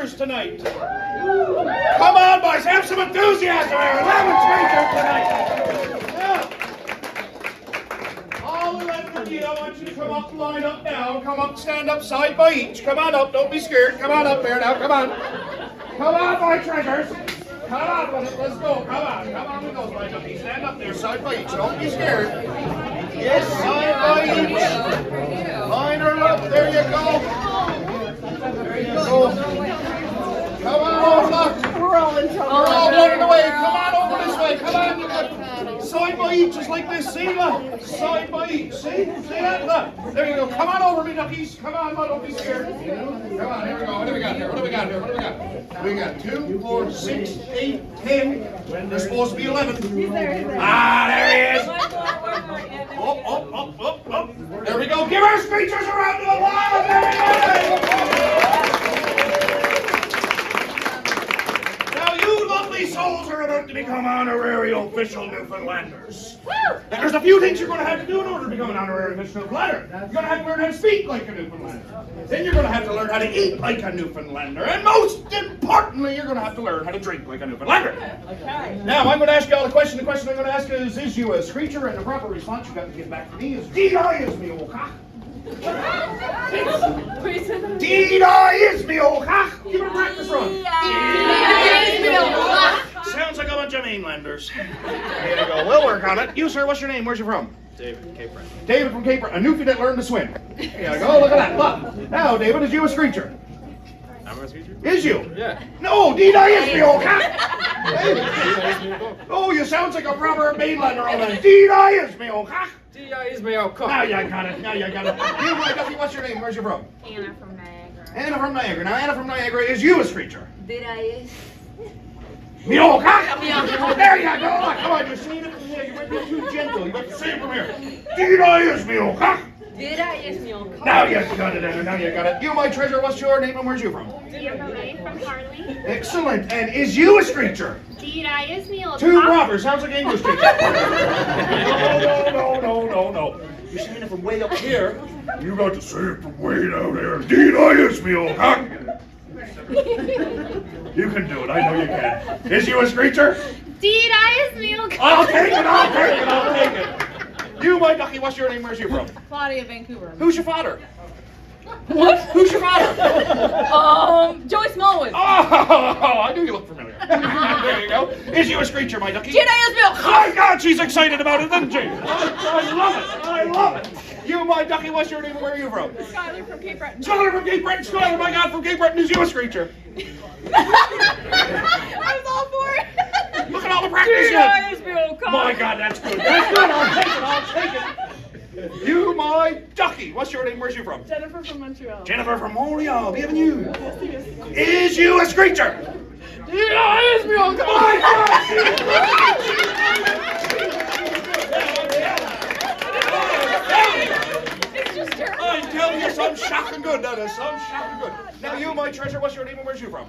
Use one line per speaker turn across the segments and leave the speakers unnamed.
treasures tonight. Come on, boys, have some enthusiasm here. 11 treasures tonight. Yeah. All 11 of you, I want you to come up, line up now. Come up, stand up side by each. Come on up, don't be scared. Come on up there now, come on. Come on, my treasures. Come on, let's go. Come on with those, my duckies. Stand up there, side by each. Don't be scared. Yes, side by each. Line her up. There you go. There you go. Come on, look.
We're all in trouble.
We're all running away. Come on over this way. Come on. Side by each, just like this. See, look. Side by each. See that? Look. There you go. Come on over, me duckies. Come on, don't be scared. Come on, here we go. What do we got here? What do we got? We got 2, 4, 6, 8, 10. There's supposed to be 11.
He's there.
Ah, there he is. Up. There we go. Give our screechers a round of applause. There he is. Now, you lovely souls are about to become honorary official Newfoundlanders. Now, there's a few things you're going to have to do in order to become an honorary official Newfoundlander. You're going to have to learn how to speak like a Newfoundlander. Then you're going to have to learn how to eat like a Newfoundlander. And most importantly, you're going to have to learn how to drink like a Newfoundlander. Okay. Now, I'm going to ask you all a question. The question I'm going to ask is you a screecher? And the proper response you got to give back to me is, Deed I is me old cock. Deed I is me old cock. Give it a practice run. Deed I is me old cock. Sounds like a bunch of mainlanders. There you go. We'll work on it. You, sir, what's your name? Where's you from?
David from Cape Breton.
David from Cape Breton. A newfie that learned to swim. There you go. Look at that. Look. Now, David, is you a screecher?
I'm a screecher?
Is you?
Yeah.
No, Deed I is me old cock. Oh, you sounds like a proper mainlander on that. Deed I is me old cock.
D.I. is me old cock.
Now you got it. You, my ducky, what's your name? Where's you from?
Anna from Niagara.
Anna from Niagara. Now, Anna from Niagara, is you a screecher?
Did I is?
Me old cock! There you go! Come on, you're saying it from here. You might be too gentle. You have to say it from here. Did I is me old cock?
Did I is me old cock?
Now you got it, Anna. Now you got it. You, my treasure, what's your name and where's you from?
Dear Marie from Harley.
Excellent. And is you a screecher?
Deed I is me old
Too
cock.
proper. Sounds like English teacher. No. You're saying it from way up here. You got to say it from way down there. Deed I is me old cock. You can do it. I know you can. Is you a screecher?
Deed I is me old cock.
I'll take it. You, my ducky, what's your name? Where's you from?
Claudia, Vancouver.
Who's your father?
What?
Who's your father?
Joey Smallwood.
Oh, I knew you looked familiar. There you go. Is you a screecher, my ducky?
Did I is me old cock?
My God, she's excited about it, isn't she? I love it. You, my ducky, what's your name? Where are you from?
Skylar from Cape Breton.
Skylar from Cape Breton. Skylar, my God, from Cape Breton. Is you a screecher?
I was all for it.
Look at all the practice you
Did I
had.
is me old cock?
My God, that's good. I'll take it. You, my ducky. What's your name? Where's you from?
Jennifer from Montreal.
Jennifer from Montreal. Bienvenue. Is you a screecher?
Did I is me old cock?
My God,
It's just terrible.
I'm telling you, some shocking good. That is some shocking good. Now, you, my treasure, what's your name and where's you from?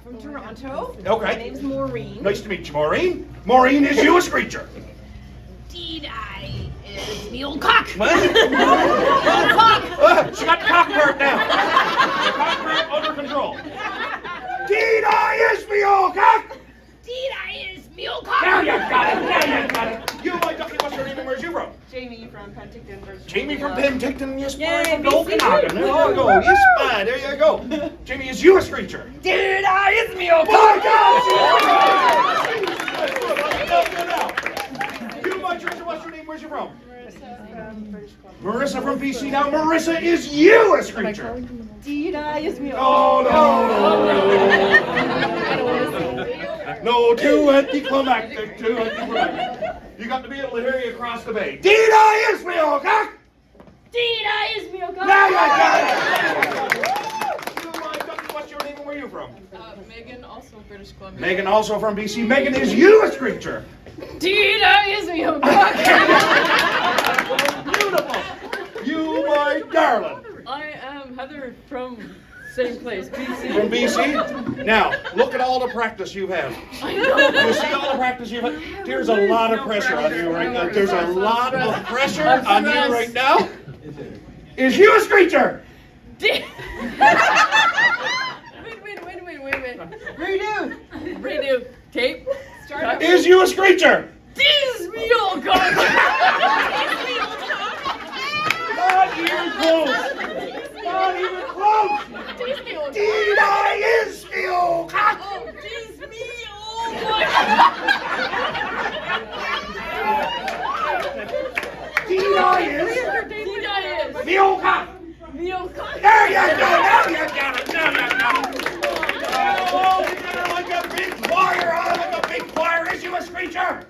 From Toronto.
Okay.
My name's Maureen.
Nice to meet you, Maureen. Maureen, is you a screecher?
Deed I is me old cock.
What? She got the cock part now. The cock part under control. Deed I is me old cock.
Deed I is me old cock.
Now you got it. You, my ducky, what's your name and where's you from?
Jamie from Penticton, British
Jamie from
Columbia.
Penticton, yes,
Yay,
from
BC.
Okanagan. There you go. Yes, fine. There you go. Jamie, is you a screecher?
Did I is me old
My God! You, my treasure, what's your name? Where's you from? Marissa from BC. Now, Marissa, is you a screecher?
Did I is me old
No, too anticlimactic. You got to be able to hear you across the bay. Did I is me old cock?
Deed I is me old cock.
Now you got it! You, my ducky, what's your name and where are you from?
Megan, also British Columbia.
Megan, also from BC. Megan, is you a screecher?
Did I is me old cock?
Beautiful. You, my darling.
I am Heather from same place, BC.
From BC? Now, look at all the practice you've had. You see all the practice you've had? There's a lot of pressure on you right now. There's a lot of pressure on you right now. Is you a screecher?
Wait Okay. Redo. Tape. Start.
Is you a screecher?
This me old cock.
Not even close. Not even close.
This me old
D.I. is me old cock.
Oh, this me old
D.I. is me old cock.
Me old cock.
There you go. Now you got it. Now you got it. Oh, you got it like a big choir. Like a big choir. Is you a screecher?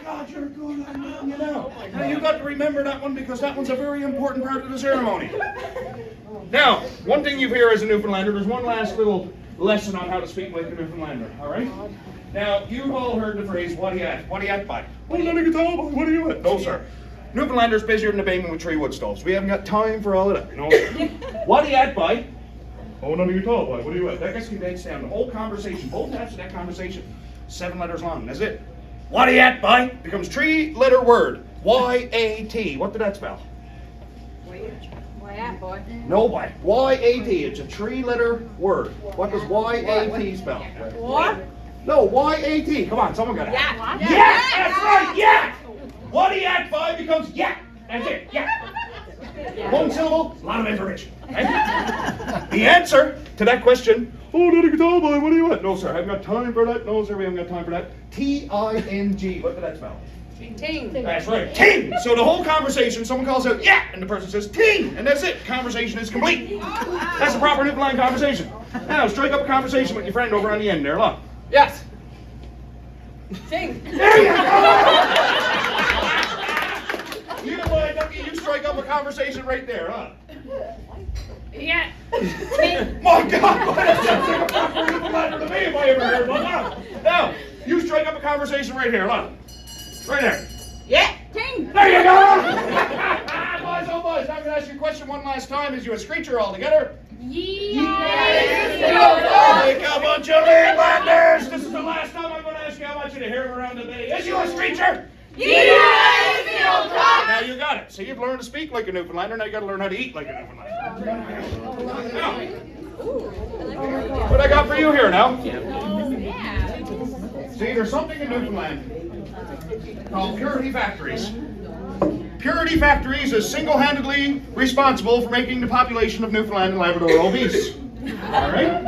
God, you're good. I know you know. Now you got to remember that one because that one's a very important part of the ceremony. Now, one thing you hear as a Newfoundlander, there's one last little lesson on how to speak like a Newfoundlander, all right? Now, you've all heard the phrase, what do you at? What do you at by? Well, let me get on, what do you at? No, sir. Newfoundlanders busier than the Bayman with 3 wood stoves. We haven't got time for all of that. No, sir. What do you at by? Oh, none of you tall boy. What do you at? That gets condense down. The whole conversation, both halves of that conversation, 7 letters long. That's it. What do you at by? Becomes 3-letter word. Y-A-T. What did that spell?
Boy.
No, boy. Y-A-T. It's a 3-letter word. What does Y-A-T spell?
What?
No, Y-A-T. Come on, someone got it.
Yeah.
Yeah, that's right. Yeah. What do you at by becomes yeah. That's it. Yeah. 1 syllable, a lot of information. Okay? The answer to that question, oh, not a guitar boy, what do you want? No, sir, I haven't got time for that. No, sir, we haven't got time for that. T-I-N-G. What did that spell?
Ting.
That's right. Ting. So the whole conversation, someone calls out, yeah, and the person says, ting, and that's it. Conversation is complete. That's a proper Newfoundland conversation. Now, strike up a conversation with your friend over on the end there, look.
Yes.
Ting.
There you go! You boy, Ducky, you strike up a conversation right there, huh?
Yeah.
My God, what is that thing a proper Newfoundlander to me if I ever heard one? Look. Now, you strike up a conversation right here, look. Right there.
Yeah. Ting.
There you go! Boys, oh boys, now I'm going to ask you a question one last time. Is you a screecher altogether?
Yeah.
Like a bunch of Newfoundlanders! This is the last time I'm going to ask you. I want you to hear him around the bay. Is you a screecher? Now you got it. So you've learned to speak like a Newfoundlander, now you got to learn how to eat like a Newfoundlander. Now, what I got for you here now? See, there's something in Newfoundland called purity factories. Purity factories is single-handedly responsible for making the population of Newfoundland and Labrador obese. All right?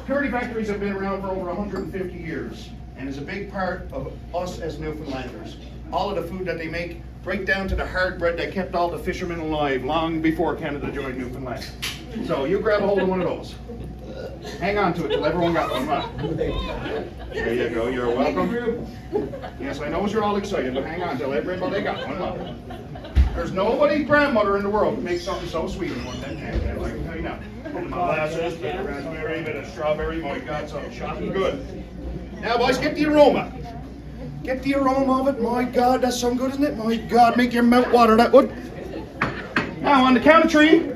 Purity factories have been around for over 150 years and is a big part of us as Newfoundlanders. All of the food that they make, right down to the hard bread that kept all the fishermen alive long before Canada joined Newfoundland. So you grab a hold of one of those. Hang on to it till everyone got one. Right? There you go, you're welcome. Yes, I know you're all excited, but hang on till everybody got one. Look. There's nobody's grandmother in the world who makes something so sweet in one thing. I can tell you now. Molasses, bit of raspberry, bit of strawberry, my God, something shocking good. Now, boys, get the aroma. Get the aroma of it. My God, that's so good, isn't it? My God, make your mouth water, that would. Now, on the count of 3.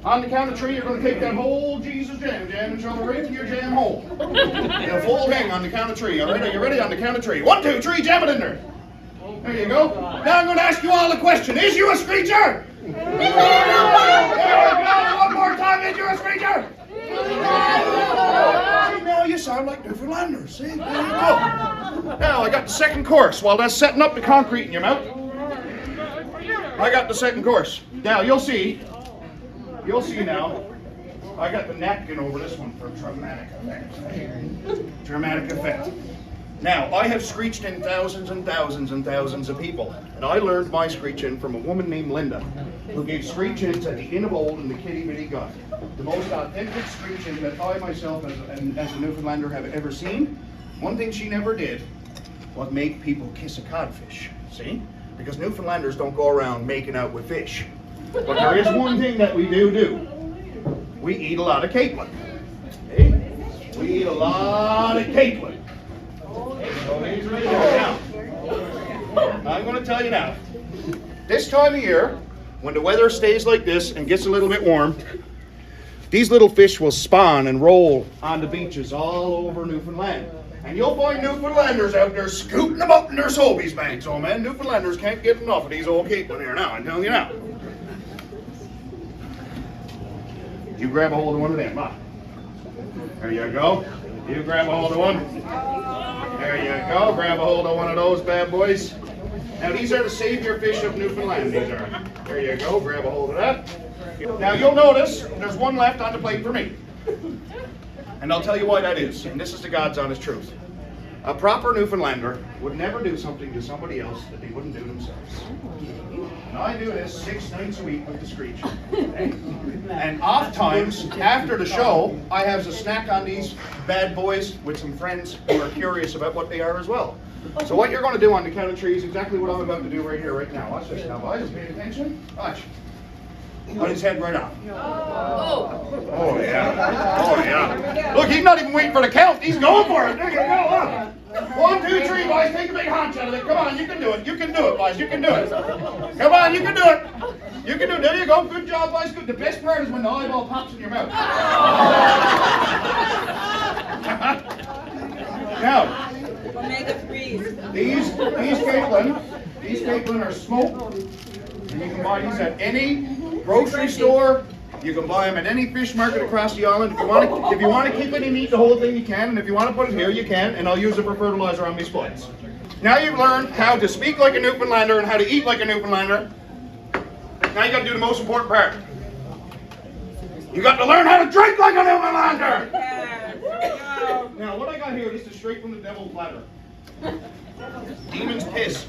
On the count of 3, you're going to take that whole Jesus jam and shove it right into your jam hole. In a full thing on the count of 3, all right? Are you ready? On the count of 3. 1, 2, 3, jam it in there. There you go. Now I'm going to ask you all a question. Is you a screecher? There you go. One more time. Is you a screecher? See, now you sound like Newfoundlanders. See? There you go. Now, I got the second course. While that's setting up the concrete in your mouth, I got the second course. Now, you'll see now, I got the napkin over this one for dramatic effect. Dramatic effect. Now, I have screeched in thousands and thousands and thousands of people, and I learned my screeching from a woman named Linda, who gave screech-ins at the Inn of Old in the Kitty Bitty Gut. The most authentic screeching that I myself, as a Newfoundlander, have ever seen. One thing she never did was make people kiss a codfish. See? Because Newfoundlanders don't go around making out with fish. But there is one thing that we do. We eat a lot of capelin. Okay? We eat a lot of capelin. So he's right there. Now, I'm going to tell you now. This time of year, when the weather stays like this and gets a little bit warm, these little fish will spawn and roll on the beaches all over Newfoundland. And you'll find Newfoundlanders out there scooting them up in their Sobeys bags. Oh man, Newfoundlanders can't get enough of these old capelin here now, I'm telling you now. You grab a hold of one of them. There you go. You grab a hold of one. There you go. Grab a hold of one of those bad boys. Now these are the savior fish of Newfoundland. These are. There you go. Grab a hold of that. Now you'll notice there's one left on the plate for me. And I'll tell you why that is. And this is the God's honest truth. A proper Newfoundlander would never do something to somebody else that they wouldn't do themselves. And I do this 6 nights a week with the Screeching. Okay? And oft times, after the show, I have a snack on these bad boys with some friends who are curious about what they are as well. So what you're going to do on the count of 3 is exactly what I'm about to do right here, right now. Watch this now, boys. Pay attention. Watch. Cut his head right off. Oh yeah. Oh yeah. Look, he's not even waiting for the count. He's going for it. There you go. Look. 1, 2, 3, boys. Take a big hunch out of it. Come on, you can do it. You can do it, boys. You can do it. Come on, you can do it. You can do it. There you go. Good job, boys. Good. The best part is when the eyeball pops in your mouth. Now, these Caitlin are smoked, and you can buy these at any grocery store. You can buy them at any fish market across the island. If you want to keep it and eat the whole thing, you can. And if you want to put it here, you can. And I'll use it for fertilizer on my spuds. Now you've learned how to speak like a Newfoundlander and how to eat like a Newfoundlander. Now you got to do the most important part. You got to learn how to drink like a Newfoundlander. Now what I got here, this is straight from the devil's bladder. Demon's piss.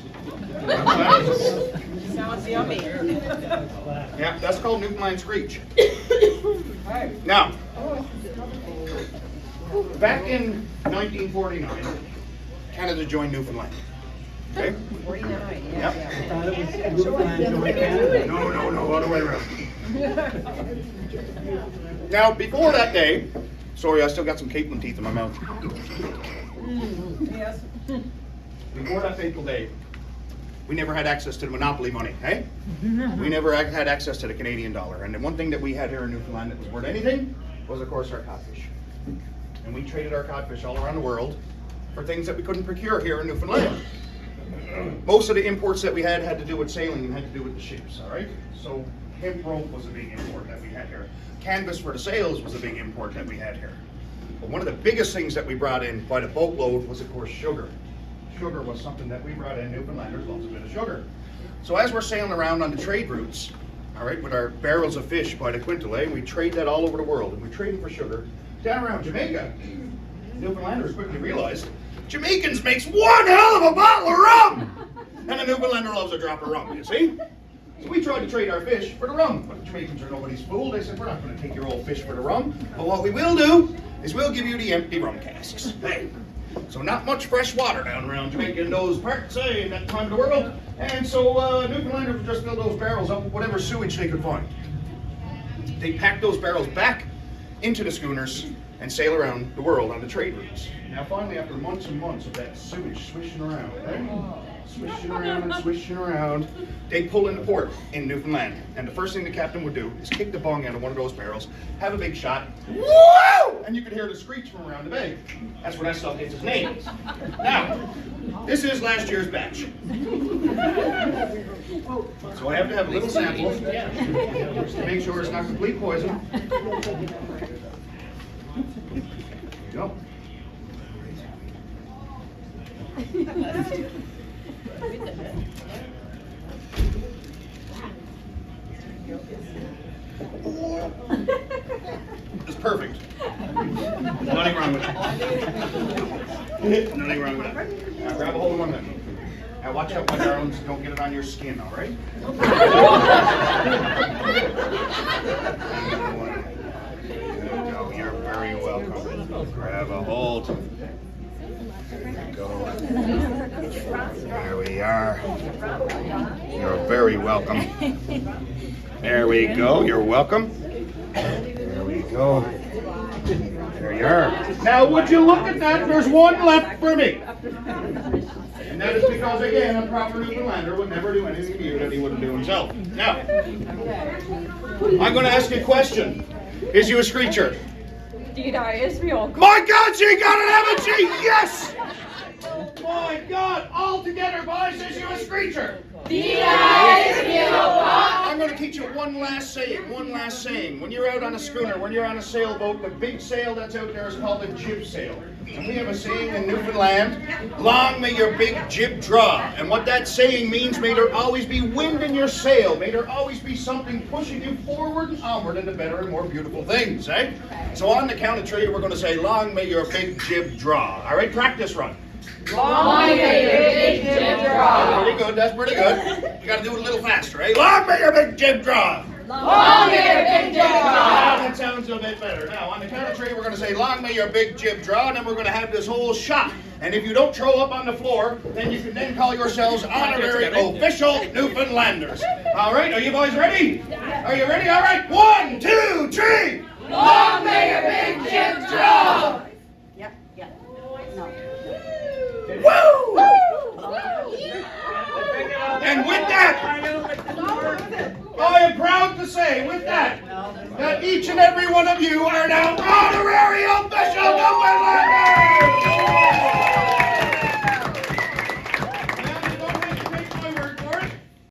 Sounds yummy.
Yeah, that's called Newfoundland Screech. Now, back in 1949, Canada joined Newfoundland. Okay?
49,
Yep. No, other way around. Now, before that day, sorry, I still got some Caitlin teeth in my mouth.
Yes.
Before that fateful day, we never had access to the monopoly money, hey? We never had access to the Canadian dollar. And the one thing that we had here in Newfoundland that was worth anything was, of course, our codfish. And we traded our codfish all around the world for things that we couldn't procure here in Newfoundland. Most of the imports that we had to do with sailing and had to do with the ships, all right? So hemp rope was a big import that we had here. Canvas for the sails was a big import that we had here. But one of the biggest things that we brought in by the boatload was, of course, sugar. Sugar was something that we brought in. Newfoundlanders loves a bit of sugar. So as we're sailing around on the trade routes, all right, with our barrels of fish by the quintal, we trade that all over the world, and we trade them for sugar. Down around Jamaica, Newfoundlanders quickly realized Jamaicans makes one hell of a bottle of rum, and the Newfoundlander loves a drop of rum. You see? So we tried to trade our fish for the rum, but the Jamaicans are nobody's fool. They said, we're not going to take your old fish for the rum, but what we will do is we'll give you the empty rum casks. Hey. So not much fresh water down around Jamaica in those parts, in that time of the world. And so Newfoundlanders would just fill those barrels up with whatever sewage they could find. They packed those barrels back into the schooners and sail around the world on the trade routes. Now finally, after months and months of that sewage swishing around, swishing around and swishing around, they pull into port in Newfoundland. And the first thing the captain would do is kick the bung out of one of those barrels, have a big shot, woo! And you could hear the screech from around the bay. That's where that stuff gets its name. Now, this is last year's batch. So I have to have a little sample just to make sure it's not complete poison. There you go. It's perfect. Nothing wrong with it. Nothing wrong with it. Now grab a hold of one of them. Now watch out, my darlings, don't get it on your skin, all right? You're very welcome. Grab a hold. Go. There we are. You're very welcome. There we go. You're welcome. There we go. There you are. Now, would you look at that? There's one left for me. And that is because, again, a proper Newfoundlander would never do anything to you that he wouldn't do himself. Now, I'm going to ask you a question. Is you a screecher?
Indeed, I is me old.
My God, she got it, haven't she? Yes! My God, all together, boys, is you a screecher? I'm going to teach you one last saying. When you're out on a schooner, when you're on a sailboat, the big sail that's out there is called a jib sail. And we have a saying in Newfoundland, long may your big jib draw. And what that saying means, may there always be wind in your sail. May there always be something pushing you forward and onward into better and more beautiful things, eh? So on the count of three, we're going to say, long may your big jib draw. All right, practice run.
Long may your big jib draw.
Pretty good, that's pretty good. You got to do it a little faster, eh? Long may your big jib draw.
Long may your big jib draw.
That sounds a bit better. Now, on the count of three, we're going to say, long may your big jib draw, and then we're going to have this whole shot. And if you don't throw up on the floor, then you can then call yourselves honorary official Newfoundlanders. All right, are you boys ready? Are you ready? All right, 1, 2, 3.
Long may your big jib draw.
Woo! And with that, I am proud to say, with that, that each and every one of you are now honorary